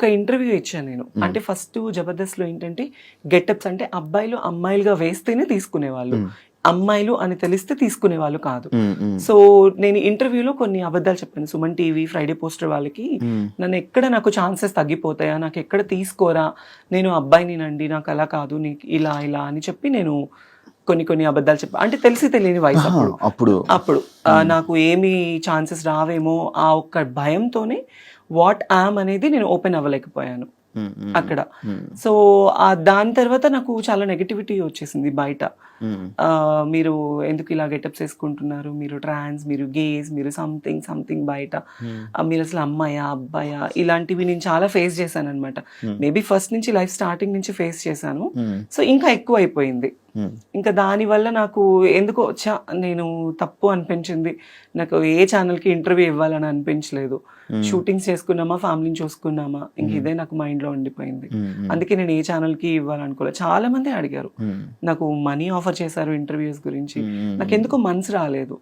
ఒక ఇంటర్వ్యూ ఇచ్చాను నేను. అంటే ఫస్ట్ జబర్దస్త్ లో ఏంటంటే గెటప్స్ అంటే అబ్బాయిలు అమ్మాయిలుగా వేస్తేనే తీసుకునేవాళ్ళు, అమ్మాయిలు అని తెలిస్తే తీసుకునేవాళ్ళు కాదు. సో నేను ఇంటర్వ్యూలో కొన్ని అబద్ధాలు చెప్పాను. సుమన్ టీవీ, ఫ్రైడే పోస్టర్ వాళ్ళకి నన్ను ఎక్కడ నాకు ఛాన్సెస్ తగ్గిపోతాయా, నాకు ఎక్కడ తీసుకోరా, నేను అబ్బాయినినండి, నాకు అలా కాదు, నీకు ఇలా ఇలా అని చెప్పి నేను కొన్ని అబద్ధాలు చెప్పా. అంటే తెలిసి తెలియని వయసు అప్పుడు నాకు ఏమి ఛాన్సెస్ రావేమో ఆ ఒక్క భయంతోనే వాట్ యామ్ అనేది నేను ఓపెన్ అవ్వలేకపోయాను అక్కడ. సో దాని తర్వాత నాకు చాలా నెగటివిటీ వచ్చేసింది బయట. మీరు ఎందుకు ఇలా గెటప్స్ వేసుకుంటున్నారు, మీరు ట్రాన్స్, మీరు గేస్, మీరు సంథింగ్ బయట, మీరు అసలు అమ్మాయా అబ్బాయా, ఇలాంటివి నేను చాలా ఫేస్ చేశాను అనమాట. మేబీ ఫస్ట్ నుంచి లైఫ్ స్టార్టింగ్ నుంచి ఫేస్ చేశాను. సో ఇంకా ఎక్కువ అయిపోయింది. ఇంకా దానివల్ల నాకు ఎందుకో నేను తప్పు అనిపించింది. నాకు ఏ ఛానల్కి ఇంటర్వ్యూ ఇవ్వాలని అనిపించలేదు. షూటింగ్స్ చేసుకున్నామా, ఫ్యామిలీని చూసుకున్నామా, ఇంక ఇదే నాకు మైండ్లో ఉండిపోయింది. అందుకే నేను ఏ ఛానల్కి ఇవ్వాలనుకోలేదు. చాలా మంది అడిగారు, నాకు మనీ ఆఫర్ చేశారు ఇంటర్వ్యూస్ గురించి, నాకు ఎందుకో మనసు రాలేదు.